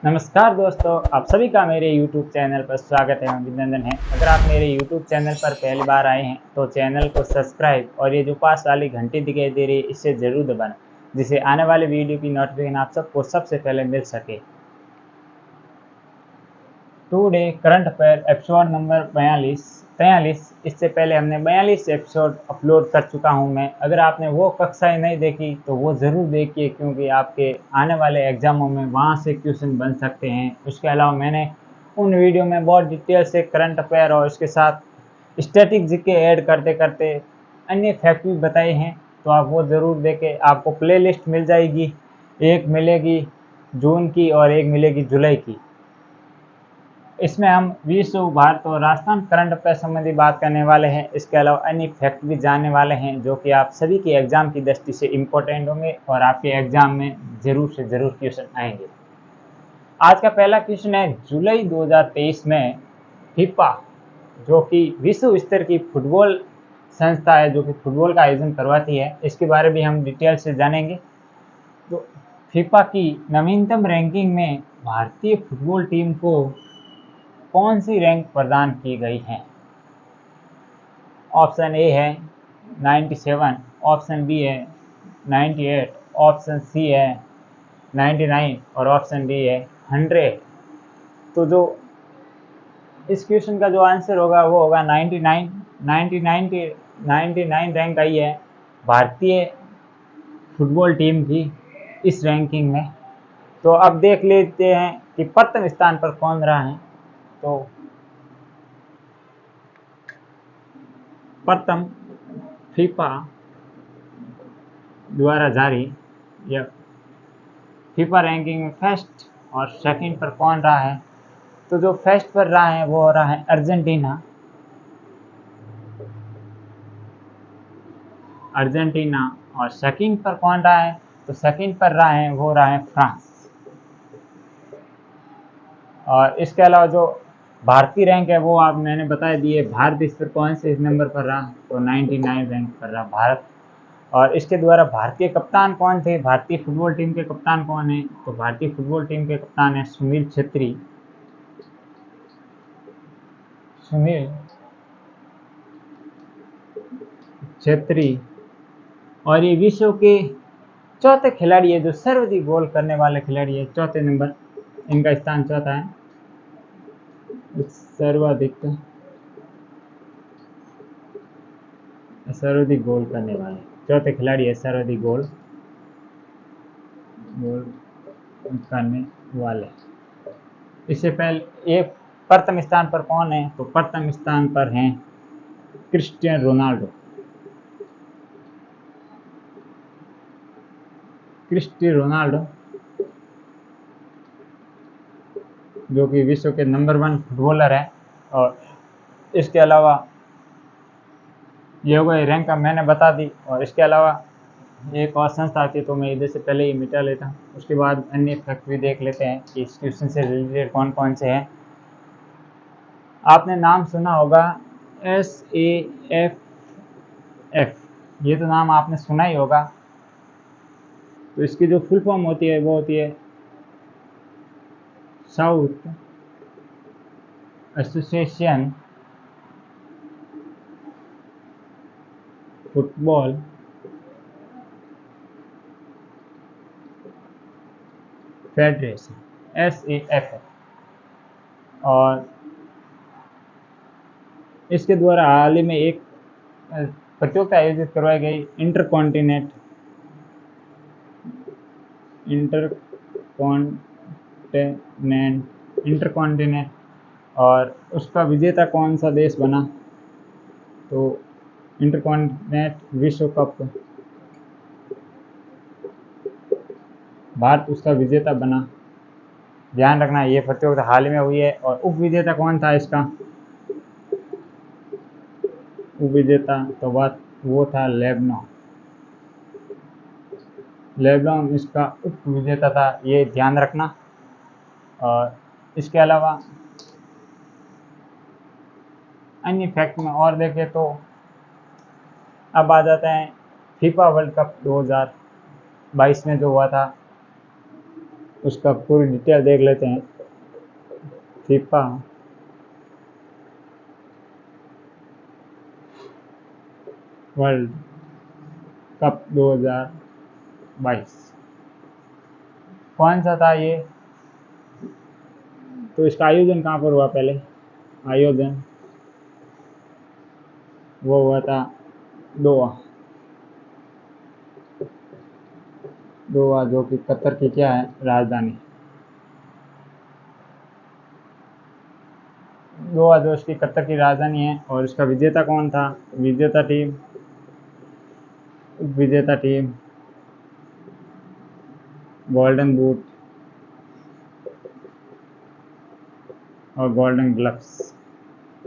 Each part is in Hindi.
नमस्कार दोस्तों, आप सभी का मेरे YouTube चैनल पर स्वागत है। अभिनंदन है। अगर आप मेरे YouTube चैनल पर पहली बार आए हैं तो चैनल को सब्सक्राइब और ये जो पास वाली घंटी दिखाई दे रही है इसे जरूर दबाना, जिससे आने वाले वीडियो की नोटिफिकेशन आप सबको सबसे पहले मिल सके। Today current affair episode number 43। इससे पहले हमने 42 एपिसोड अपलोड कर चुका हूं मैं। अगर आपने वो कक्षाएं नहीं देखी तो वो ज़रूर देखिए, क्योंकि आपके आने वाले एग्जामों में वहां से क्वेश्चन बन सकते हैं। उसके अलावा मैंने उन वीडियो में बहुत डिटेल से करंट अफेयर और उसके साथ स्टैटिक जीके ऐड करते करते अन्य फैक्ट भी बताए हैं, तो आप वो ज़रूर देखें। आपको प्लेलिस्ट मिल जाएगी, एक मिलेगी जून की और एक मिलेगी जुलाई की। इसमें हम विश्व, भारत और राजस्थान करंट अफेयर संबंधी बात करने वाले हैं। इसके अलावा अन्य फैक्ट भी जानने वाले हैं जो कि आप सभी के एग्जाम की दृष्टि से इम्पोर्टेंट होंगे और आपके एग्जाम में जरूर से जरूर क्वेश्चन आएंगे। आज का पहला क्वेश्चन है, जुलाई 2023 में फीफा, जो कि विश्व स्तर की फुटबॉल संस्था है जो कि फुटबॉल का आयोजन करवाती है, इसके बारे में हम डिटेल से जानेंगे। तो फीफा की नवीनतम रैंकिंग में भारतीय फुटबॉल टीम को कौन सी रैंक प्रदान की गई है? ऑप्शन ए है 97, ऑप्शन बी है 98, ऑप्शन सी है 99 और ऑप्शन डी है 100। तो जो इस क्वेश्चन का जो आंसर होगा वो होगा 99। 99 रैंक आई है भारतीय फुटबॉल टीम की इस रैंकिंग में। तो अब देख लेते हैं कि प्रथम स्थान पर कौन रहा है। तो प्रथम फीफा द्वारा जारी या फीफा रैंकिंग में फर्स्ट और सेकंड पर कौन रहा है? तो जो फर्स्ट पर रहा है वो हो रहा है अर्जेंटीना। और सेकंड पर कौन रहा है? तो सेकंड पर रहा है वो रहा है फ्रांस। और इसके अलावा जो भारतीय रैंक है वो आप मैंने बता दिए। भारत इस पर कौन से इस नंबर पर रहा? तो 99 रैंक पर रहा भारत। और इसके द्वारा भारतीय कप्तान कौन थे? भारतीय फुटबॉल टीम के कप्तान कौन है? तो भारतीय फुटबॉल टीम के कप्तान है सुनील छेत्री। सुनील छेत्री। और ये विश्व के चौथे खिलाड़ी है जो सर्वाधिक गोल करने वाले खिलाड़ी है। चौथे नंबर, इनका स्थान चौथा है। सर्वाधिक गोल करने वाले चौथे खिलाड़ी है, सर्वाधिक गोल करने वाले। इससे पहले एक प्रथम स्थान पर कौन है? तो प्रथम स्थान पर हैं क्रिस्टियानो रोनाल्डो। जो कि विश्व के नंबर 1 फुटबॉलर है। और इसके अलावा ये हो गई रैंक मैंने बता दी। और इसके अलावा एक और संस्था आती है तो मैं इधर से पहले ही मिटा लेता हूँ। उसके बाद अन्य फैक्ट भी देख लेते हैं कि इस क्वेश्चन से रिलेटेड कौन कौन से हैं। आपने नाम सुना होगा SAFF, ये तो नाम आपने सुना ही होगा। तो इसकी जो फुल फॉर्म होती है वो होती है south association football federation, SAFF। और इसके द्वारा हाल ही में एक प्रतियोगिता आयोजित करवाई गई, इंटरकॉन्टिनेंट। और उसका विजेता कौन सा देश बना? तो इंटरकॉन्टिनेंट विश्व कप भारत उसका विजेता बना। ध्यान रखना ये प्रतियोगिता हाल ही में हुई है। और उप विजेता कौन था इसका? उप विजेता तो वो था लेबनान इसका उप विजेता था, ये ध्यान रखना। और इसके अलावा अन्य फैक्ट में और देखें तो अब आ जाता है फीफा वर्ल्ड कप 2022 में जो हुआ था। उसका पूरी डिटेल देख लेते हैं। फीफा वर्ल्ड कप 2022 कौन सा था ये? तो इसका आयोजन कहाँ पर हुआ? पहले आयोजन वो हुआ था दोहा। दोहा जो कि कतर की क्या है? राजधानी। दोहा जो इसकी कतर की राजधानी है। और इसका विजेता कौन था? विजेता टीम, विजेता टीम गोल्डन बूट और गोल्डन ग्लव्स।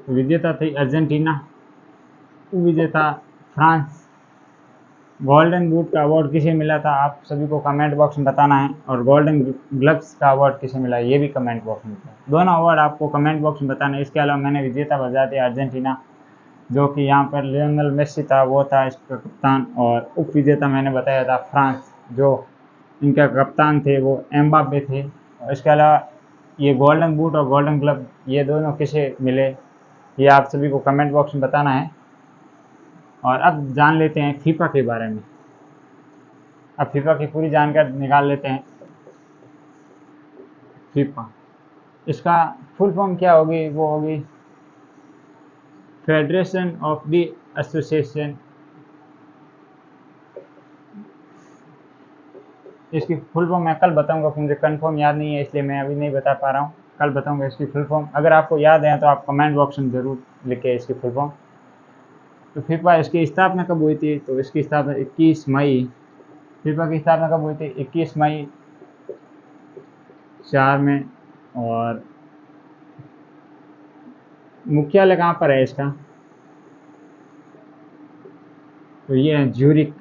विजेता थी अर्जेंटीना, विजेता फ्रांस। गोल्डन बूट का अवार्ड किसे मिला था? आप सभी को कमेंट बॉक्स में बताना है। और गोल्डन ग्लव्स का अवार्ड किसे मिला ये भी कमेंट बॉक्स में बताना। दोनों अवार्ड आपको कमेंट बॉक्स में बताना है। इसके अलावा मैंने विजेता बता दिया अर्जेंटीना, जो कि यहाँ पर लियोनेल मेसी था, वो था इसका कप्तान। और उप विजेता मैंने बताया था फ्रांस, जो इनका कप्तान थे वो एम्बापे थे। और इसके अलावा ये गोल्डन बूट और गोल्डन ग्लव ये दोनों किसे मिले ये आप सभी को कमेंट बॉक्स में बताना है। और अब जान लेते हैं फीफा के बारे में। अब फीफा की पूरी जानकारी निकाल लेते हैं। फीफा, इसका फुल फॉर्म क्या होगी? वो होगी फेडरेशन ऑफ द एसोसिएशन। इसकी फुल फॉर्म मैं कल बताऊंगा, मुझे कंफर्म याद नहीं है इसलिए मैं अभी नहीं बता पा रहा हूँ। कल बताऊंगा इसकी फुल फॉर्म। अगर आपको याद है तो आप कमेंट बॉक्स में ज़रूर लिखें इसकी फुल फॉर्म। तो फीफा इसकी स्थापना कब हुई थी? तो इसकी स्थापना 21 मई। फीफा की स्थापना कब हुई थी? 21 मई 4 में। और मुख्यालय कहाँ पर है इसका? तो ये है ज्यूरिक।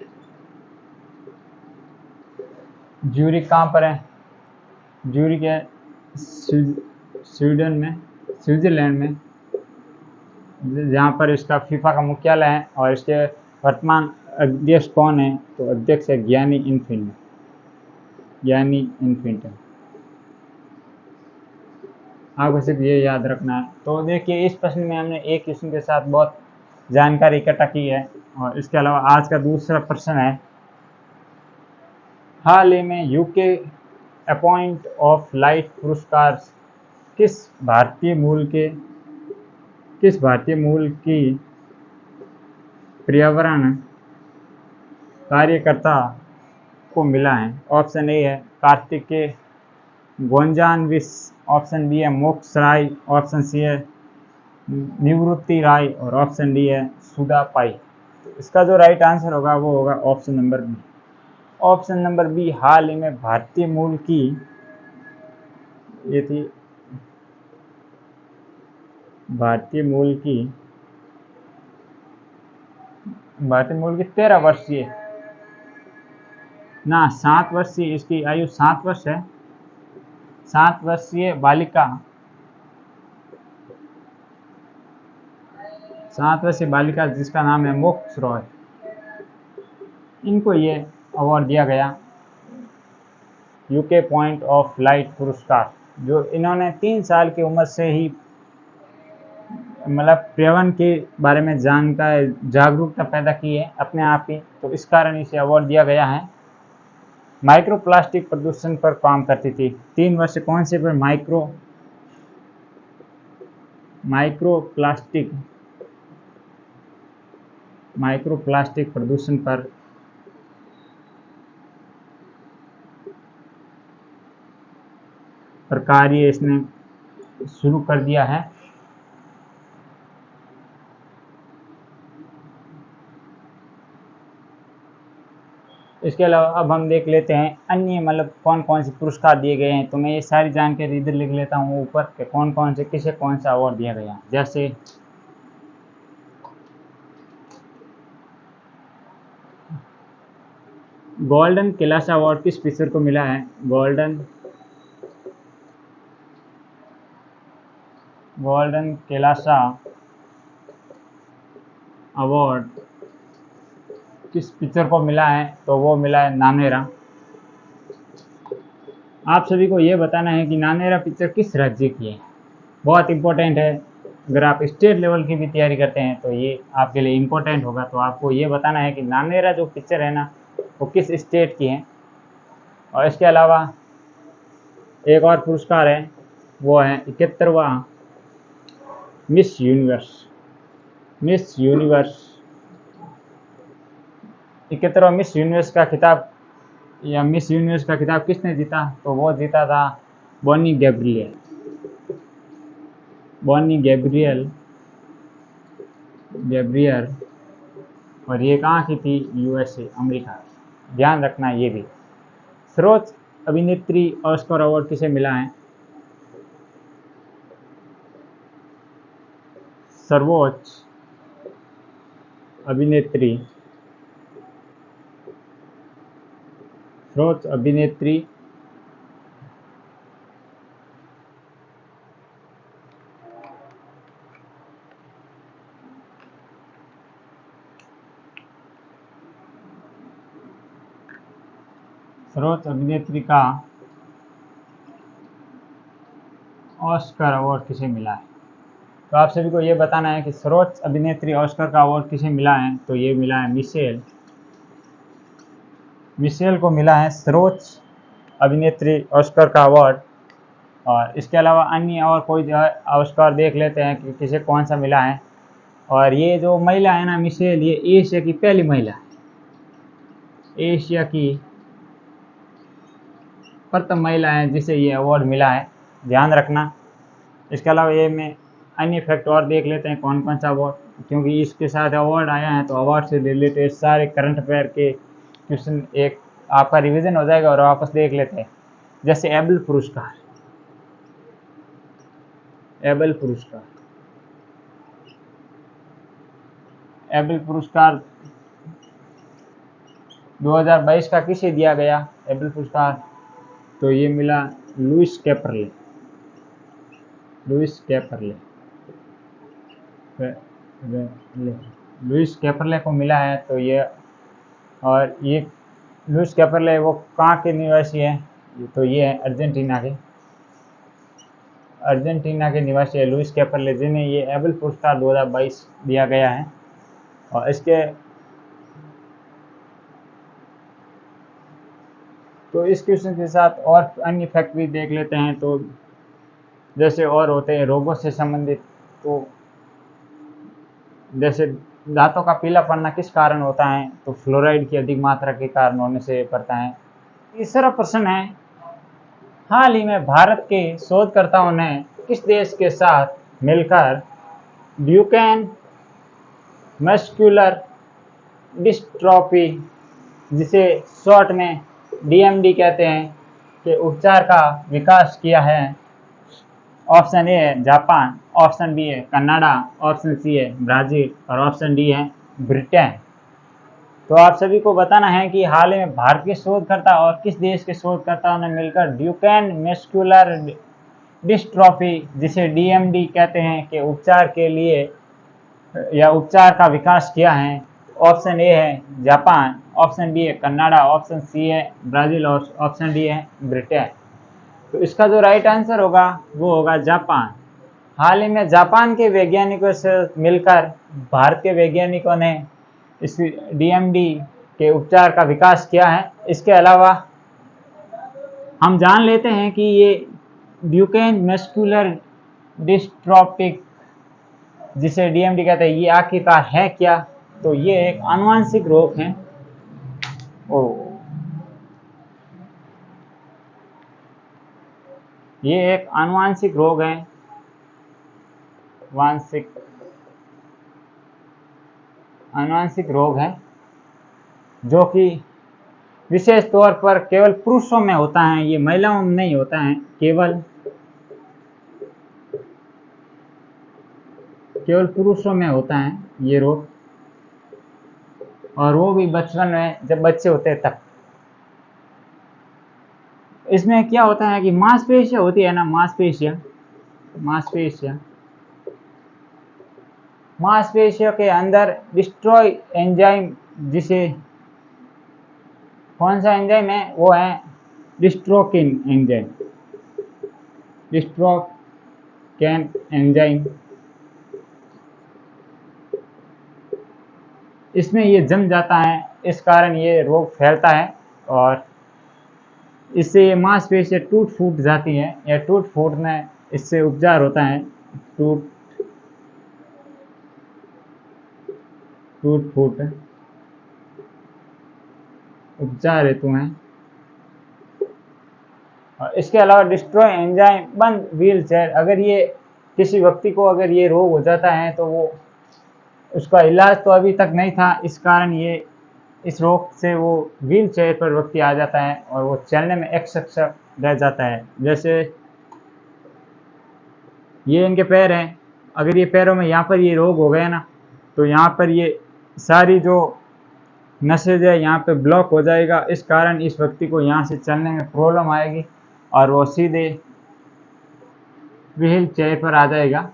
ज्यूरिक कहाँ पर है? ज्यूरिक है स्वीडन में, स्विट्जरलैंड में, जहाँ पर इसका फीफा का मुख्यालय है। और इसके वर्तमान अध्यक्ष कौन है? तो अध्यक्ष है गियानी इन्फेंटो। गियानी इन्फेंटो, आपको सिर्फ ये याद रखना है। तो देखिए इस प्रश्न में हमने एक क्वेश्चन के साथ बहुत जानकारी इकट्ठा की है। और इसके अलावा आज का दूसरा प्रश्न है, हाल ही में यूके अपॉइंट ऑफ लाइट पुरस्कार किस भारतीय मूल की पर्यावरण कार्यकर्ता को मिला है? ऑप्शन ए है कार्तिकेय गोंजानविस, ऑप्शन बी है मोक्ष राय, ऑप्शन सी है निवृत्ति राय और ऑप्शन डी है सुधा पाई। तो इसका जो राइट आंसर होगा वो होगा option number B. Option number B, हाल ही में भारतीय मूल की, ये थी भारतीय मूल की 13 वर्षीय ना 7 वर्षीय, इसकी आयु 7 वर्ष है। 7 वर्षीय बालिका, 7 वर्षीय बालिका जिसका नाम है मोक्ष रॉय, इनको ये अवार्ड दिया गया यूके पॉइंट ऑफ लाइट पुरस्कार। जो इन्होंने 3 साल की उम्र से ही मतलब पर्यावरण के बारे में जानकारी जागरूकता पैदा की है अपने आप ही, तो इस कारण इसे अवार्ड दिया गया है। माइक्रो प्लास्टिक प्रदूषण पर काम करती थी। 3 वर्ष कौन से पर? माइक्रो प्लास्टिक प्रदूषण पर कार्य इसने शुरू कर दिया है। इसके अलावा अब हम देख लेते हैं अन्य मतलब कौन कौन से पुरस्कार दिए गए हैं। तो मैं ये सारी जानकारी इधर लिख लेता हूँ ऊपर के कौन कौन से किसे कौन सा अवार्ड दिया गया। जैसे गोल्डन कैलाश अवार्ड किस पिक्चर को मिला है? गोल्डन कैलाश अवार्ड किस पिक्चर को मिला है? तो वो मिला है नामेरा। आप सभी को ये बताना है कि नानेरा पिक्चर किस राज्य की है। बहुत इम्पोर्टेंट है। अगर आप स्टेट लेवल की भी तैयारी करते हैं तो ये आपके लिए इम्पोर्टेंट होगा। तो आपको ये बताना है कि नानेरा जो पिक्चर है ना वो किस स्टेट की है। और इसके अलावा एक और पुरस्कार है, वो है 71वां मिस यूनिवर्स। मिस यूनिवर्स 71वां मिस यूनिवर्स का खिताब या मिस यूनिवर्स का खिताब किसने जीता? तो वो जीता था Bonnie Gabriel. Bonnie Gabriel Gabriel और ये कहाँ की थी? USA, America. ध्यान रखना ये भी। सर्वोच्च अभिनेत्री ऑस्कर अवार्ड किसे मिला है? सर्वोच्च अभिनेत्री सर्वोच्च अभिनेत्री सर्वोच्च अभिनेत्री का ऑस्कर अवार्ड किसे मिला है? तो आप सभी को ये बताना है कि सर्वोच्च अभिनेत्री ऑस्कर का अवार्ड किसे मिला है। तो ये मिला है मिशेल। मिशेल को मिला है सर्वोच्च अभिनेत्री ऑस्कर का अवार्ड। और इसके अलावा अन्य और कोई जो है ऑस्कर देख लेते हैं कि किसे कौन सा मिला है। और ये जो महिला है ना मिशेल, ये एशिया की पहली महिला है, एशिया की प्रथम महिला है जिसे ये अवार्ड मिला है। ध्यान रखना। इसके अलावा ये में अन्य फैक्ट और देख लेते हैं कौन कौन सा अवार्ड, क्योंकि इसके साथ अवार्ड आया है तो अवार्ड से रिलेटेड सारे करंट अफेयर के क्वेश्चन एक आपका रिवीजन हो जाएगा और वापस देख लेते हैं। जैसे एबल पुरस्कार, एबल पुरस्कार, एबल पुरस्कार 2022 का किसे दिया गया एबल पुरस्कार? तो ये मिला लुइस कैपरले। लुइस कैपरले लुइस कैपरले को मिला है। तो ये और ये लुइस कैपरले वो कहाँ के निवासी है? तो ये है अर्जेंटीना के निवासी है लुइस कैपरले, जिन्हें ये एबल पुरस्कार 2022 दिया गया है। और इसके तो इस क्वेश्चन के साथ और अन्य फैक्ट भी देख लेते हैं। तो जैसे और होते हैं रोगों से संबंधित, तो जैसे दांतों का पीला पड़ना किस कारण होता है? तो फ्लोराइड की अधिक मात्रा के कारण होने से पड़ता है। तीसरा प्रश्न है, हाल ही में भारत के शोधकर्ताओं ने किस देश के साथ मिलकर ड्यूकेन मस्कुलर डिस्ट्रॉफी, जिसे शॉर्ट में डीएमडी कहते हैं, के उपचार का विकास किया है? ऑप्शन ए है जापान, ऑप्शन बी है कनाडा, ऑप्शन सी है ब्राजील और ऑप्शन डी है ब्रिटेन। तो आप सभी को बताना है कि हाल ही में भारतीय शोधकर्ता और किस देश के शोधकर्ताओं ने मिलकर ड्यूकेन मस्कुलर डिस्ट्रॉफी, जिसे डीएमडी कहते हैं, के उपचार के लिए या उपचार का विकास किया है। ऑप्शन ए है जापान, ऑप्शन बी है कनाडा, ऑप्शन सी है ब्राजील और ऑप्शन डी है ब्रिटेन। तो इसका जो राइट आंसर होगा वो होगा जापान। हाल ही में जापान के वैज्ञानिकों से मिलकर भारतीय वैज्ञानिकों ने इस डीएमडी के उपचार का विकास किया है। इसके अलावा हम जान लेते हैं कि ये ड्यूकेन मस्कुलर डिस्ट्रॉफिक, जिसे डीएमडी कहते हैं, ये आखिरकार है क्या? तो ये एक आनुवंशिक रोग है। ये एक आनुवंशिक रोग है, आनुवंशिक रोग है जो कि विशेष तौर पर केवल पुरुषों में होता है, ये महिलाओं में नहीं होता है। केवल पुरुषों में होता है ये रोग, और वो भी बचपन में जब बच्चे होते हैं तब। इसमें क्या होता है कि मांसपेशियां होती है ना, मांसपेशियों के अंदर डिस्ट्रॉय एंजाइम, जिसे कौन सा एंजाइम है? वो है डिस्ट्रोकिन एंजाइम, डिस्ट्रोकैन एंजाइम, इसमें ये जम जाता है, इस कारण ये रोग फैलता है और इससे ये मांसपेशियाँ टूट फूट जाती हैं या टूट फूटने इससे उपचार होता है। टूट फूट उपचार हेतु हैं। और इसके अलावा डिस्ट्रॉय एंजाइम बंद व्हील चेयर, अगर ये किसी व्यक्ति को अगर ये रोग हो जाता है तो वो उसका इलाज तो अभी तक नहीं था, इस कारण ये इस रोग से वो व्हील चेयर पर व्यक्ति आ जाता है और वो चलने में असक्षम रह जाता है। जैसे ये इनके पैर हैं, अगर ये पैरों में यहाँ पर ये रोग हो गया ना तो यहाँ पर ये सारी जो नसें जो है यहाँ पे ब्लॉक हो जाएगा, इस कारण इस व्यक्ति को यहाँ से चलने में प्रॉब्लम आएगी और वो सीधे व्हील चेयर पर आ जाएगा।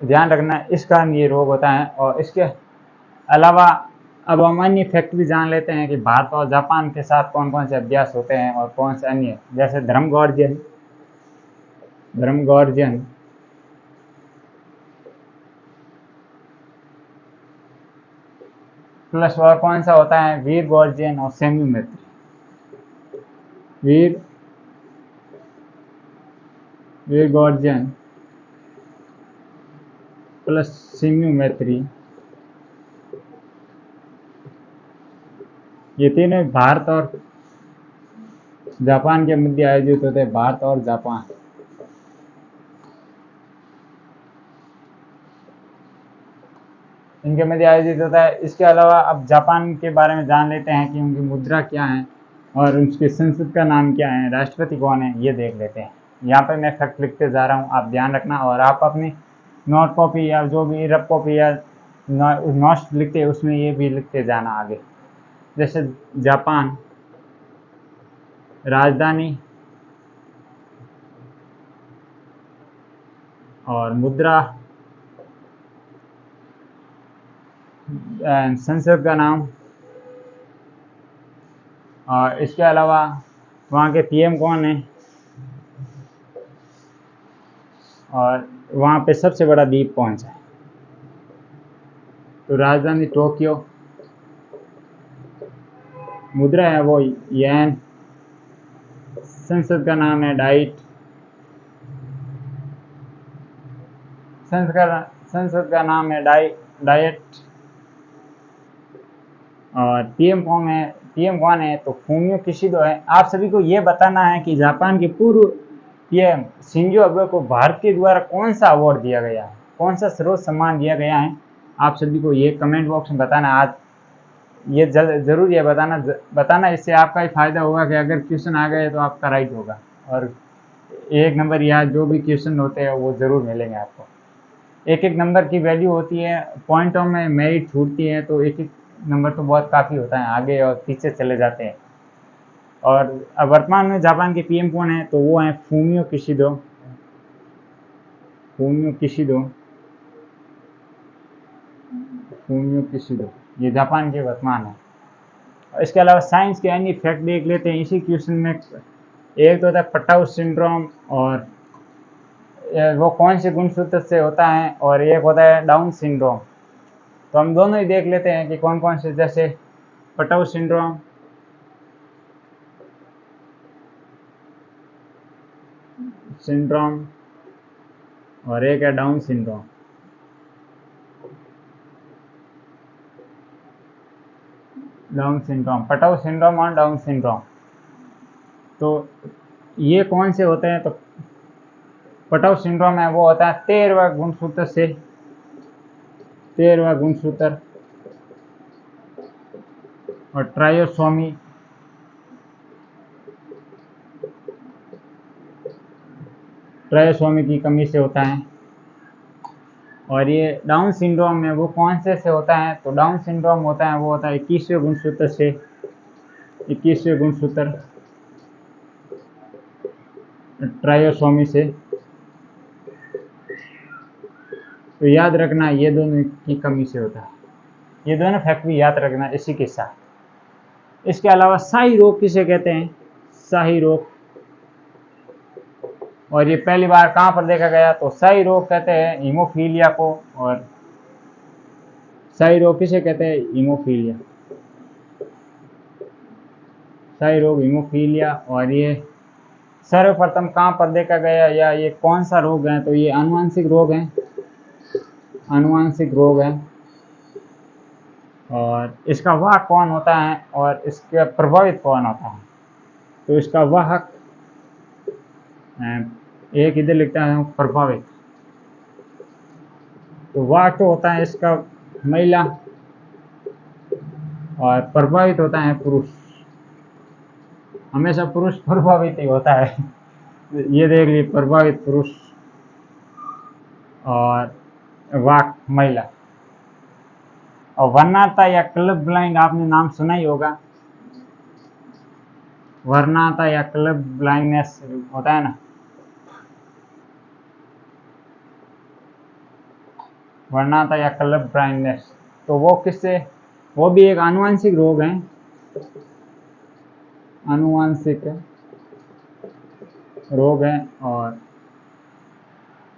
ध्यान रखना, इस कारण ये रोग होता है। और इसके अलावा अब हम अन्य फैक्ट भी जान लेते हैं कि भारत और जापान के साथ कौन कौन से अभ्यास होते हैं और कौन से अन्य, जैसे धर्मगॉर्जन प्लस और कौन सा होता है वीर गॉर्जियन और सेम्यूमेत्री। वीर गॉर्जियन प्लस सेम्यूमेत्री, ये तीनों भारत और जापान के मध्य आयोजित होते हैं। भारत और जापान, इनके मध्य आयोजित होता है। इसके अलावा अब जापान के बारे में जान लेते हैं कि उनकी मुद्रा क्या है और उनके संसद का नाम क्या है, राष्ट्रपति कौन है, ये देख लेते हैं। यहाँ पर मैं फैक्ट लिखते जा रहा हूँ, आप ध्यान रखना और आप अपनी नोट कॉपी या जो भी रफ कॉपी या नोट्स लिखते हैं उसमें ये भी लिखते जाना आगे। जैसे जापान राजधानी और मुद्रा, संसद का नाम, और इसके अलावा वहाँ के पीएम कौन है और वहाँ पे सबसे बड़ा द्वीप कौन सा है। तो राजधानी टोक्यो, मुद्रा है वो येन, संसद का नाम है डाइट, संसद का नाम है डाइट, और पीएम कौन है तो फूमियो किशिडो है। आप सभी को ये बताना है कि जापान के पूर्व पीएम शिंजो अबे को भारत के द्वारा कौन सा अवार्ड दिया गया है, कौन सा सर्वोच्च सम्मान दिया गया है। आप सभी को ये कमेंट बॉक्स में बताना। आज ये जरूर ये बताना, इससे आपका ही फायदा होगा कि अगर क्वेश्चन आ गए तो आपका राइट होगा और 1 नंबर या जो भी क्वेश्चन होते हैं वो जरूर मिलेंगे आपको। एक नंबर की वैल्यू होती है, पॉइंटों में मेरिट छूटती है, तो एक नंबर तो बहुत काफ़ी होता है, आगे और पीछे चले जाते हैं। और वर्तमान में जापान के पीएम कौन है तो वो हैं फूमियो किशिडो, ये जापान के वर्तमान है। और इसके अलावा साइंस के अन्य फैक्ट देख लेते हैं इसी क्वेश्चन में। एक तो होता है पटाउ सिंड्रोम, और वो कौन से गुणसूत्र से होता है, और एक होता है डाउन सिंड्रोम। तो हम दोनों ही देख लेते हैं कि कौन कौन से, जैसे पटाउ सिंड्रोम और एक है डाउन सिंड्रोम। पटाउ सिंड्रोम और डाउन सिंड्रोम, तो ये कौन से होते हैं तो पटाउ सिंड्रोम है वो होता है 13वां गुणसूत्र और ट्रायोसोमी की कमी से होता है। और ये डाउन सिंड्रोम में वो कौन से होता है तो डाउन सिंड्रोम होता है वो होता है 21वें गुणसूत्र ट्रायोसोमी से। तो याद रखना ये दोनों की कमी से होता है। ये दोनों फैक्ट भी याद रखना इसी के साथ। इसके अलावा शाही रोग किसे कहते हैं? शाही रोग। और ये पहली बार कहाँ पर देखा गया? तो शाही रोग कहते हैं हीमोफीलिया को। और शाही रोग किसे कहते हैं? हीमोफीलिया। शाही रोग हीमोफीलिया। और ये सर्वप्रथम कहाँ पर देखा गया या ये कौन सा रोग है? तो ये आनुवंशिक रोग है, आनुवंशिक रोग है। और इसका वाहक कौन होता है और इसके प्रभावित कौन होता है? तो इसका वाहक, एक इधर लिखता है प्रभावित, तो वाहक तो होता है इसका महिला और प्रभावित होता है पुरुष। हमेशा पुरुष प्रभावित ही होता है। ये देख लीजिए, प्रभावित पुरुष और वाहक महिला। और वर्णाता या क्लब ब्लाइंड आपने नाम सुना ही होगा। वर्णाता या क्लब ब्लाइंडनेस होता है ना, वर्णाता या क्लब ब्लाइंडनेस, तो वो किससे? वो भी एक आनुवंशिक रोग है, आनुवंशिक रोग है। और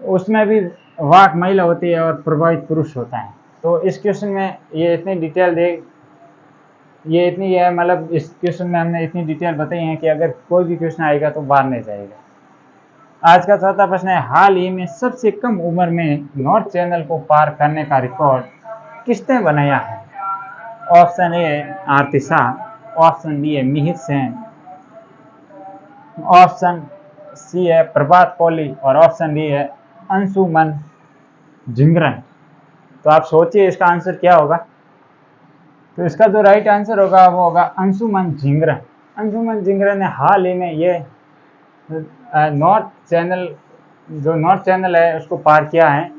उसमें भी वाहक महिला होती है और प्रभावित पुरुष होता है। तो इस क्वेश्चन में ये इतनी डिटेल ये इतनी है, मतलब इस क्वेश्चन में हमने इतनी डिटेल बताई है कि अगर कोई भी क्वेश्चन आएगा तो बाहर नहीं जाएगा। आज का चौथा प्रश्न है, हाल ही में सबसे कम उम्र में नॉर्थ चैनल को पार करने का रिकॉर्ड किसने बनाया है? Option A Aarti Shah, option B है मिहिर सेन, ऑप्शन सी है प्रभात कोहली और ऑप्शन डी है अंशुमन जिंगरन। तो आप सोचिए इसका आंसर क्या होगा? तो इसका जो राइट आंसर होगा वो होगा अंशुमन जिंगरन। अंशुमन जिंगरन ने हाल ही में ये नॉर्थ चैनल, जो नॉर्थ चैनल है उसको पार किया है।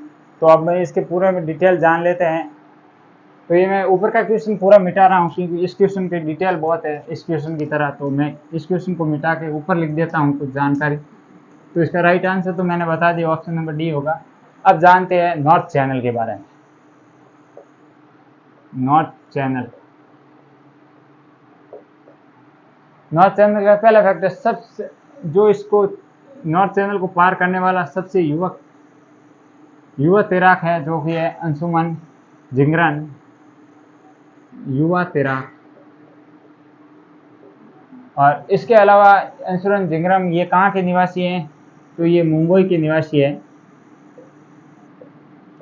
तो अब मैं इसके पूरे में डिटेल जान लेते हैं। तो ये मैं ऊपर का क्वेश्चन पूरा मिटा रहा हूँ क्योंकि इस क्वेश्चन की डिटेल बहुत है इस क्वेश्चन की तरह। तो मैं इस क्वेश्चन को मिटा के ऊपर लिख देता हूँ कुछ जानकारी। तो इसका राइट आंसर तो मैंने बता दिया, ऑप्शन नंबर डी होगा। अब जानते हैं नॉर्थ चैनल के बारे में। नॉर्थ चैनल, नॉर्थ चैनल का पहला फैक्टर, सबसे जो इसको नॉर्थ चैनल को पार करने वाला सबसे युवा तैराक है जो कि है अंशुमन जिंगरन, युवा तैराक। और इसके अलावा अंशुमन जिंगरन ये कहाँ के निवासी हैं? तो ये मुंबई के निवासी है,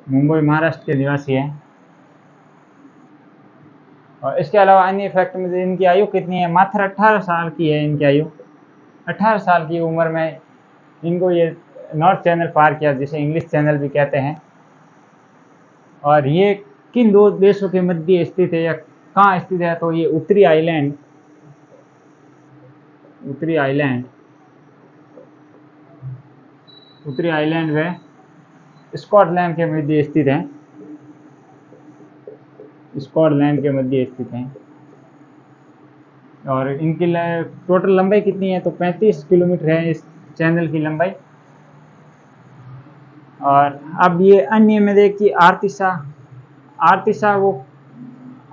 मुंबई महाराष्ट्र के निवासी है। और इसके अलावा अन्य फैक्ट में इनकी आयु कितनी है? मात्र 18 साल की है इनकी आयु। 18 साल की उम्र में इनको ये नॉर्थ चैनल पार किया, जिसे इंग्लिश चैनल भी कहते हैं। और ये किन दो देशों के मध्य स्थित है या कहाँ स्थित है? तो ये उत्तरी आइलैंड, उत्तरी आइलैंड, उत्तरी आइलैंड व स्कॉटलैंड के मध्य स्थित है, स्कॉटलैंड के मध्य स्थित है। और इनकी टोटल लंबाई कितनी है? तो 35 किलोमीटर है इस चैनल की लंबाई। और अब ये अन्य में देखिए आरती शाह, आरती शाह वो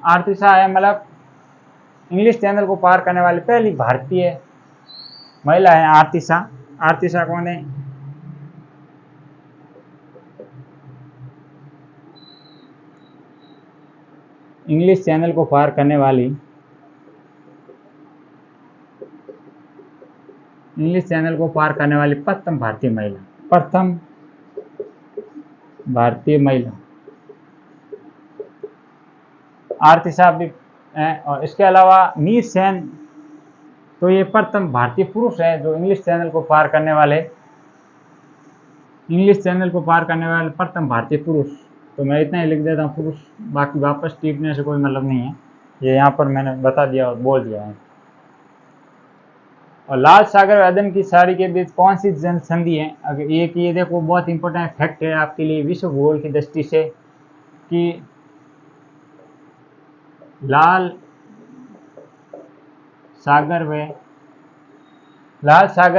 आरती शाह है मतलब इंग्लिश चैनल को पार करने वाली पहली भारतीय महिला है आरती शाह। आरती शाह कौन है? इंग्लिश चैनल को पार करने वाली, इंग्लिश चैनल को पार करने वाली प्रथम भारतीय महिला, प्रथम भारतीय महिला आरती शाह भी है। और इसके अलावा मिहिर सेन, तो ये प्रथम भारतीय पुरुष है जो इंग्लिश चैनल को पार करने वाले, इंग्लिश चैनल को पार करने वाले प्रथम भारतीय पुरुष। तो मैं इतना ही लिख देता हूँ पुरुष, बाकी वापस टिपने से कोई मतलब नहीं है, ये यहाँ पर मैंने बता दिया और बोल दिया है। और लाल सागर और अदन की खाड़ी के बीच कौन सी जल संधि है? अगर एक ये देखो बहुत इंपॉर्टेंट फैक्ट है आपके लिए विश्व भूगोल की दृष्टि से कि लाल सागर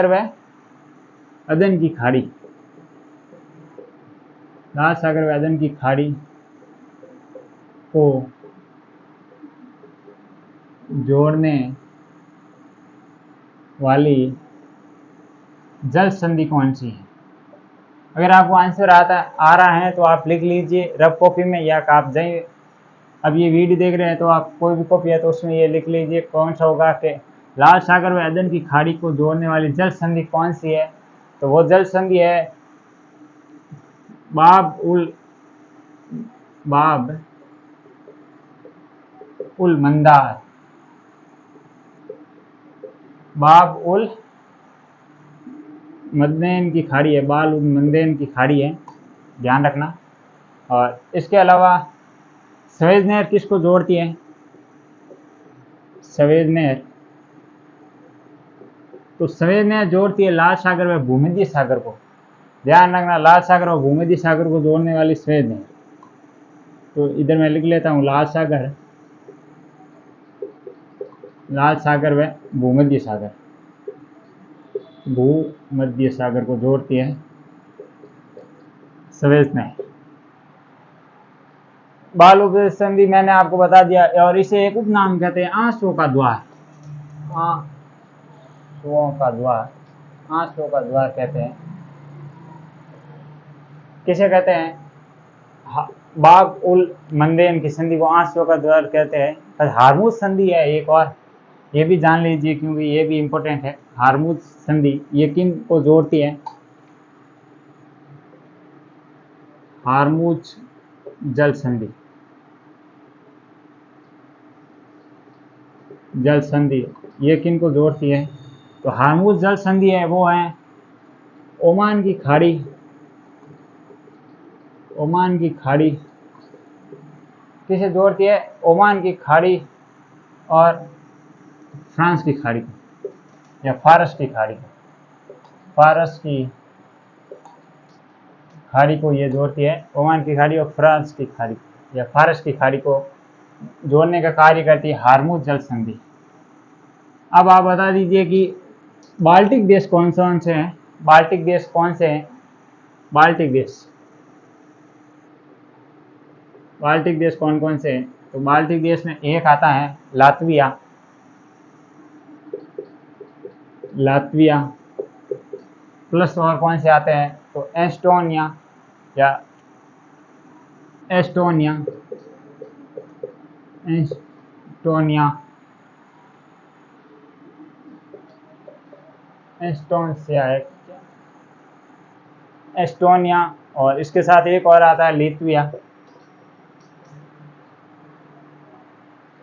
व अदन की खाड़ी, लाल सागर व अदन की खाड़ी को जोड़ने वाली जल संधि कौन सी है? अगर आपको आंसर आ रहा है तो आप लिख लीजिए रफ कॉपी में, या आप जाइए, अब ये वीडियो देख रहे हैं तो आप कोई भी कॉपी है तो उसमें ये लिख लीजिए कौन सा होगा कि लाल सागर व अदन की खाड़ी को जोड़ने वाली जल संधि कौन सी है। तो वो जल संधि है बाब उल मंदार। बाब उल मदनैन की खाड़ी है, बाल उल मंदैन की खाड़ी है, ध्यान रखना। और इसके अलावा सवेज नहर किसको जोड़ती है? सवेज नहर, तो सवेज नहर जोड़ती है लाल सागर व भूमध्य सागर को। ध्यान रखना, लाल सागर और भूमध्य सागर को जोड़ने वाली सवेज नहर। तो इधर मैं लिख लेता हूँ लाल सागर व भूमध्य सागर, भूमध्य सागर को जोड़ती है सवेज नहर। बाल उपदेश संधि मैंने आपको बता दिया, और इसे एक उपनाम कहते हैं आंसुओं का द्वार। आंसुओं का द्वार, आंसुओं का द्वार कहते हैं। किसे कहते हैं? बाब उल मंदैन की संधि को आंसुओं का द्वार कहते हैं। हारमुज संधि है एक और, ये भी जान लीजिए क्योंकि ये भी इंपॉर्टेंट है। हारमुज संधि ये किन को जोड़ती है? हारमुज जल संधि, जल संधि ये किन को जोड़ती है? तो हारमुज जल संधि है वो है ओमान की खाड़ी, ओमान की खाड़ी किसे जोड़ती है? ओमान की खाड़ी और फ्रांस की खाड़ी को, या फारस की खाड़ी को। फारस की खाड़ी को ये जोड़ती है, ओमान की खाड़ी और फ्रांस की खाड़ी या फारस की खाड़ी को जोड़ने का कार्य करती है हारमुज जल संधि। अब आप बता दीजिए कि बाल्टिक देश कौन से हैं? बाल्टिक देश कौन से हैं? बाल्टिक देश कौन से हैं? तो बाल्टिक देश में एक आता है लातविया, प्लस और कौन से आते हैं? तो एस्टोनिया एस्टोनिया, और इसके साथ एक और आता है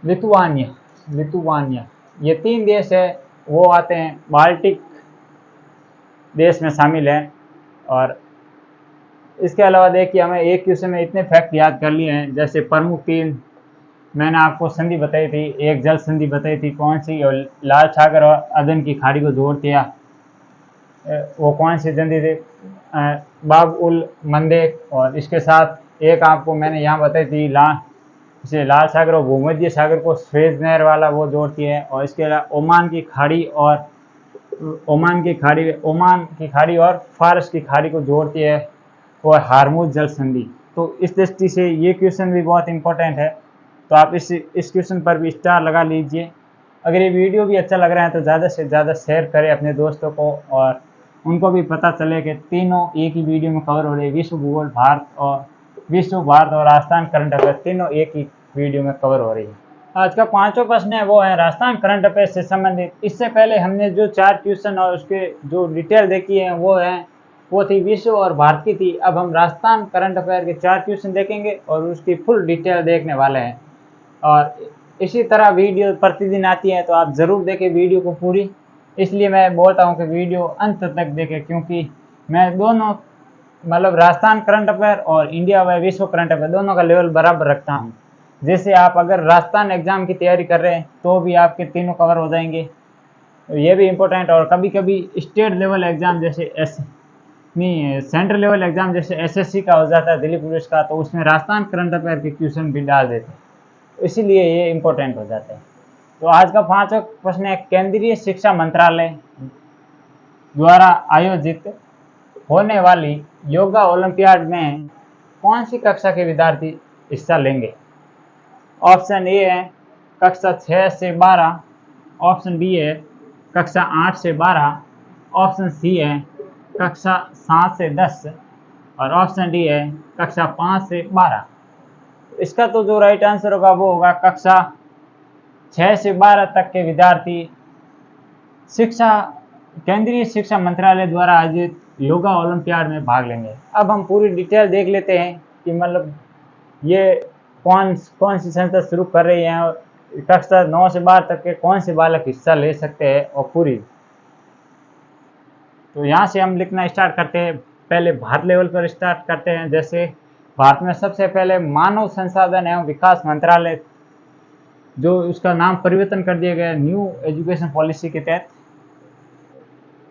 लिथुआनिया। ये 3 देश है वो आते हैं बाल्टिक देश में शामिल है। और इसके अलावा देखिए हमें एक क्वेश्चन में इतने फैक्ट याद कर लिए हैं, जैसे प्रमुख 3 मैंने आपको संधि बताई थी, एक जल संधि बताई थी कौन सी, और लाल सागर और अदन की खाड़ी को जोड़ दिया, वो कौन सी संधि थी? बाब उल मंदेक। और इसके साथ एक आपको मैंने यहाँ बताई थी लाल सागर और भूमध्य सागर को स्वेज नहर वाला वो जोड़ती है। और इसके अलावा ओमान की खाड़ी और फारस की खाड़ी को जोड़ती है वो हारमुज जल संधि। तो इस दृष्टि से ये क्वेश्चन भी बहुत इंपॉर्टेंट है, तो आप इस क्वेश्चन पर भी स्टार लगा लीजिए। अगर ये वीडियो भी अच्छा लग रहा है तो ज़्यादा से ज़्यादा शेयर करें अपने दोस्तों को, और उनको भी पता चले कि तीनों एक ही वीडियो में कवर हो रहे हैं। विश्व भूगोल, भारत और राजस्थान करंट अफेयर तीनों एक ही वीडियो में कवर हो रही है। आज का 5वां प्रश्न है वो है राजस्थान करंट अफेयर से संबंधित। इससे पहले हमने जो 4 क्वेश्चन और उसके जो डिटेल देखी है वो थी विश्व और भारत की थी। अब हम राजस्थान करंट अफेयर के 4 क्वेश्चन देखेंगे और उसकी फुल डिटेल देखने वाले हैं। और इसी तरह वीडियो प्रतिदिन आती है तो आप ज़रूर देखें वीडियो को पूरी। इसलिए मैं बोलता हूं कि वीडियो अंत तक देखें, क्योंकि मैं दोनों मतलब राजस्थान करंट अफेयर और इंडिया व विश्व करंट अफेयर दोनों का लेवल बराबर रखता हूं। जैसे आप अगर राजस्थान एग्जाम की तैयारी कर रहे हैं तो भी आपके तीनों कवर हो जाएंगे, तो ये भी इम्पोर्टेंट। और कभी कभी स्टेट लेवल एग्जाम जैसे सेंट्रल लेवल एग्जाम जैसे एसएससी का हो जाता है, दिल्ली पुलिस का, तो उसमें राजस्थान करंट अफेयर के क्वेश्चन भी डाल देते हैं, इसीलिए ये इम्पोर्टेंट हो जाते हैं। तो आज का 5वां प्रश्न है केंद्रीय शिक्षा मंत्रालय द्वारा आयोजित होने वाली योगा ओलंपियाड में कौन सी कक्षा के विद्यार्थी हिस्सा लेंगे? ऑप्शन ए है कक्षा 6 से 12, ऑप्शन बी है कक्षा 8 से 12, ऑप्शन सी है कक्षा 7 से 10 और ऑप्शन डी है कक्षा 5 से 12। इसका तो जो राइट आंसर होगा वो होगा कक्षा 6 से 12 तक के विद्यार्थी शिक्षा केंद्रीय शिक्षा मंत्रालय द्वारा आयोजित योगा ओलंपियाड में भाग लेंगे। अब हम पूरी डिटेल देख लेते हैं कि मतलब ये कौन सी संस्था शुरू कर रही है और कक्षा 9 से 12 तक के कौन से बालक हिस्सा ले सकते हैं और पूरी। तो यहाँ से हम लिखना स्टार्ट करते हैं। पहले भारत लेवल पर स्टार्ट करते हैं। जैसे भारत में सबसे पहले मानव संसाधन एवं विकास मंत्रालय, जो उसका नाम परिवर्तन कर दिया गया न्यू एजुकेशन पॉलिसी के तहत,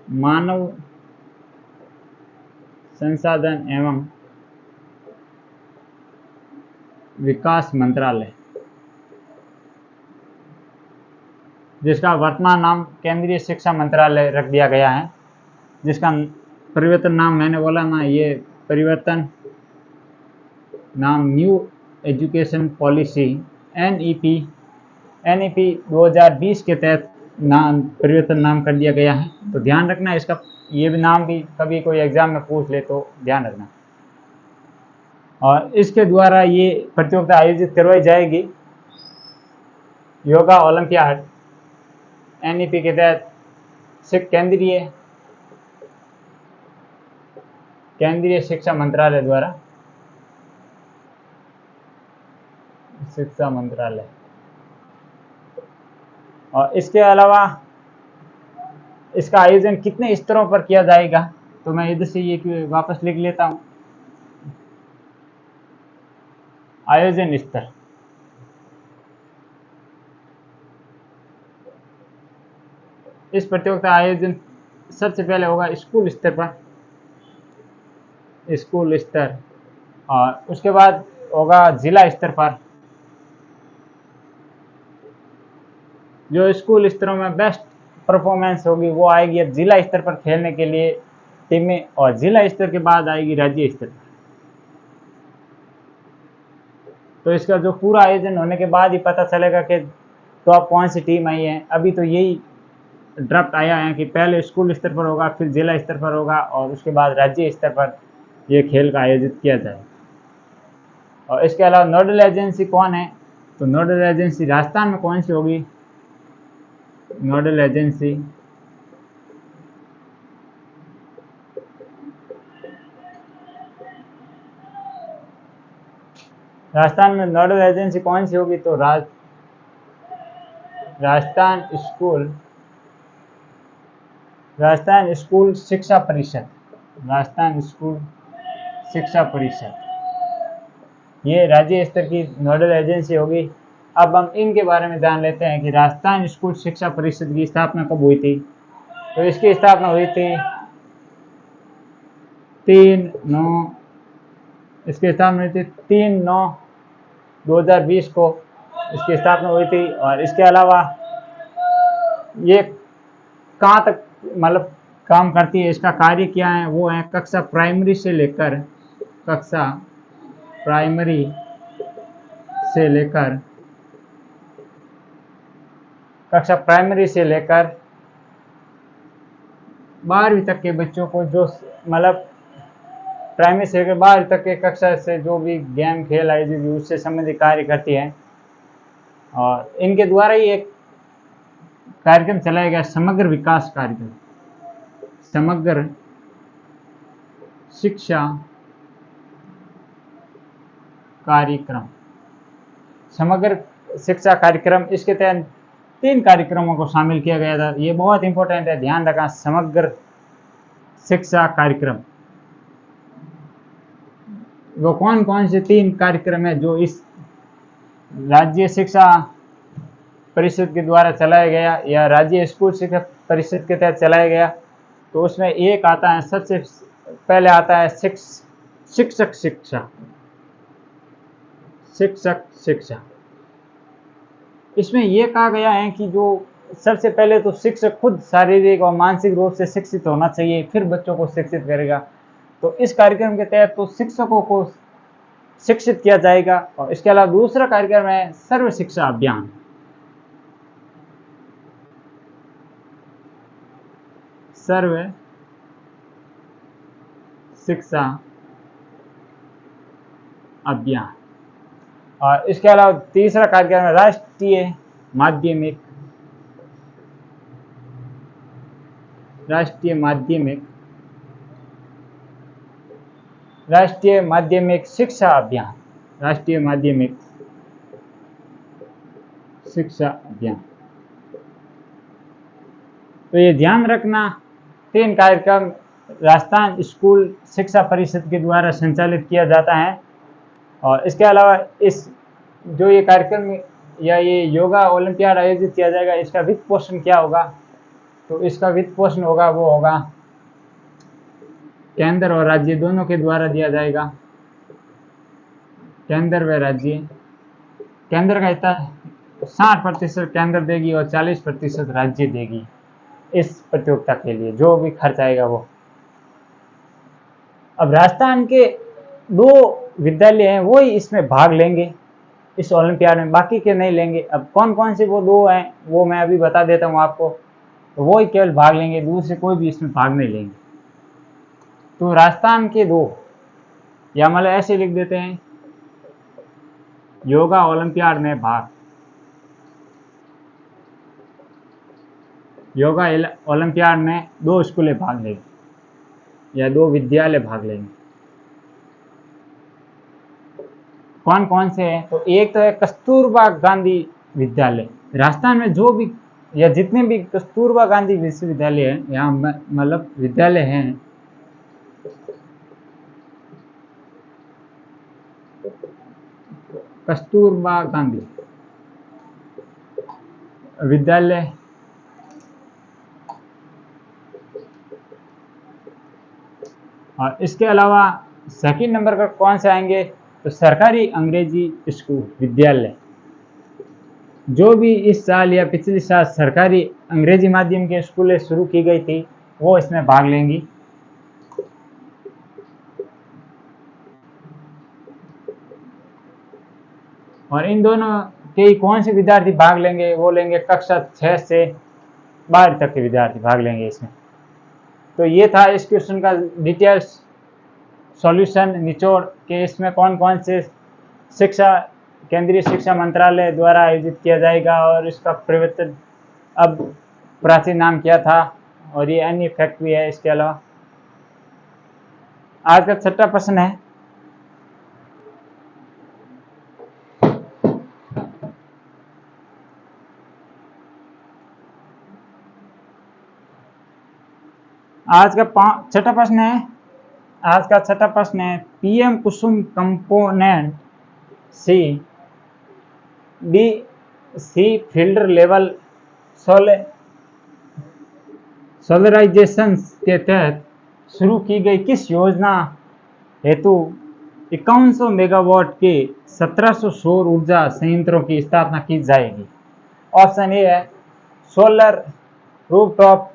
मानव संसाधन एवं विकास मंत्रालय, जिसका वर्तमान नाम केंद्रीय शिक्षा मंत्रालय रख दिया गया है, जिसका परिवर्तन नाम मैंने बोला ना, ये परिवर्तन नाम न्यू एजुकेशन पॉलिसी NEP 2020 के तहत परिवर्तन नाम कर दिया गया है। तो ध्यान रखना इसका, ये भी नाम भी कभी कोई एग्जाम में पूछ ले तो ध्यान रखना। और इसके द्वारा ये प्रतियोगिता आयोजित करवाई जाएगी, योगा ओलंपियाड NEP के तहत केंद्रीय शिक्षा मंत्रालय द्वारा, शिक्षा मंत्रालय। और इसके अलावा इसका आयोजन कितने स्तरों पर किया जाएगा, तो मैं इधर से ये वापस लिख लेता हूं। आयोजन स्तर, इस प्रतियोगिता आयोजन सबसे पहले होगा स्कूल स्तर पर, स्कूल स्तर, और उसके बाद होगा जिला स्तर पर। जो स्कूल स्तरों में बेस्ट परफॉर्मेंस होगी वो आएगी अब जिला स्तर पर खेलने के लिए टीमें, और जिला स्तर के बाद आएगी राज्य स्तर पर। तो इसका जो पूरा आयोजन होने के बाद ही पता चलेगा कि टॉप कौन सी टीम आई है। अभी तो यही ड्राफ्ट आया है कि पहले स्कूल स्तर पर होगा, फिर जिला स्तर पर होगा और उसके बाद राज्य स्तर पर यह खेल का आयोजित किया जाए। और इसके अलावा नोडल एजेंसी कौन है, तो नोडल एजेंसी राजस्थान में कौन सी होगी, नोडल एजेंसी राजस्थान में नोडल एजेंसी कौन सी होगी, तो राजस्थान स्कूल शिक्षा परिषद, राजस्थान स्कूल शिक्षा परिषद, ये राज्य स्तर की नोडल एजेंसी होगी। अब हम इनके बारे में जान लेते हैं कि राजस्थान स्कूल शिक्षा परिषद की स्थापना कब हुई थी। तो इसकी स्थापना हुई थी 3/9/2020 को इसकी स्थापना हुई थी। और इसके अलावा ये कहाँ तक मतलब काम करती है, इसका कार्य क्या है, वो है कक्षा प्राइमरी से लेकर 12वीं तक के बच्चों को, जो मतलब प्राइमरी से लेकर 12वीं तक के कक्षा से जो भी गेम खेल आयोजित उससे संबंधित कार्य करती है। और इनके द्वारा ही एक कार्यक्रम चलाया गया, समग्र विकास कार्यक्रम, समग्र शिक्षा कार्यक्रम, समग्र शिक्षा कार्यक्रम। इसके तहत 3 कार्यक्रमों को शामिल किया गया था। ये बहुत इंपॉर्टेंट है, ध्यान रखना, समग्र शिक्षा कार्यक्रम। वो कौन कौन से 3 कार्यक्रम है जो इस राज्य शिक्षा परिषद के द्वारा चलाया गया या राज्य स्कूल शिक्षा परिषद के तहत चलाया गया, तो उसमें एक आता है, सबसे पहले आता है शिक्षक शिक्षा। इसमें यह कहा गया है कि जो सबसे पहले तो शिक्षक खुद शारीरिक और मानसिक रूप से शिक्षित होना चाहिए, फिर बच्चों को शिक्षित करेगा। तो इस कार्यक्रम के तहत तो शिक्षकों को शिक्षित किया जाएगा। और इसके अलावा दूसरा कार्यक्रम है सर्व शिक्षा अभियान। सर्व शिक्षा अभियान। और इसके अलावा तीसरा कार्यक्रम है राष्ट्रीय माध्यमिक शिक्षा अभियान। राष्ट्रीय माध्यमिक शिक्षा अभियान। तो ये ध्यान रखना, 3 कार्यक्रम राजस्थान स्कूल शिक्षा परिषद के द्वारा संचालित किया जाता है। और इसके अलावा इस जो ये कार्यक्रम या ये योगा ओलंपियाड आयोजित किया जाएगा, इसका वित्त पोषण क्या होगा? तो इसका वित्त पोषण होगा वो होगा केंद्र और राज्य दोनों के द्वारा दिया जाएगा। केंद्र व राज्य, केंद्र का हिस्सा 60% केंद्र देगी और 40% राज्य देगी इस प्रतियोगिता के लिए, जो भी खर्च आएगा वो। अब राजस्थान के 2 विद्यालय हैं वो ही इसमें भाग लेंगे इस ओलंपियाड में, बाकी के नहीं लेंगे। अब कौन कौन से वो 2 हैं वो मैं अभी बता देता हूँ आपको। तो वो ही केवल भाग लेंगे, दूसरे कोई भी इसमें भाग नहीं लेंगे। तो राजस्थान के 2, या मतलब ऐसे लिख देते हैं, योगा ओलंपियाड में भाग, योगा ओलंपियाड में 2 स्कूलें भाग लेंगे या 2 विद्यालय भाग लेंगे। कौन कौन से हैं? तो एक तो है कस्तूरबा गांधी विद्यालय। राजस्थान में जो भी या जितने भी कस्तूरबा गांधी विश्वविद्यालय हैं, यहाँ मतलब विद्यालय हैं, कस्तूरबा गांधी विद्यालय, और इसके अलावा सेकंड नंबर पर कौन से आएंगे? तो सरकारी अंग्रेजी स्कूल विद्यालय। जो भी इस साल या पिछले साल सरकारी अंग्रेजी माध्यम के स्कूलें शुरू की गई थी वो इसमें भाग लेंगी। और इन दोनों के कौन से विद्यार्थी भाग लेंगे? वो लेंगे कक्षा 6 से 12 तक के विद्यार्थी भाग लेंगे इसमें। तो ये था इस क्वेश्चन का डिटेल्स सॉल्यूशन, निचोड़ के इसमें कौन कौन से शिक्षा केंद्रीय शिक्षा मंत्रालय द्वारा आयोजित किया जाएगा और इसका प्रवर्तन अब प्राचीन नाम क्या था, और ये अन्य फैक्ट भी है। इसके अलावा आज का 6वां प्रश्न है, आज का 6वां प्रश्न है, आज का 6वां प्रश्न है, PM Kusum component C field level solarization के तहत शुरू की गई किस योजना हेतु 5100 मेगावाट के 1700 सौर ऊर्जा संयंत्रों की स्थापना की जाएगी? ऑप्शन ए है सोलर रूफटॉप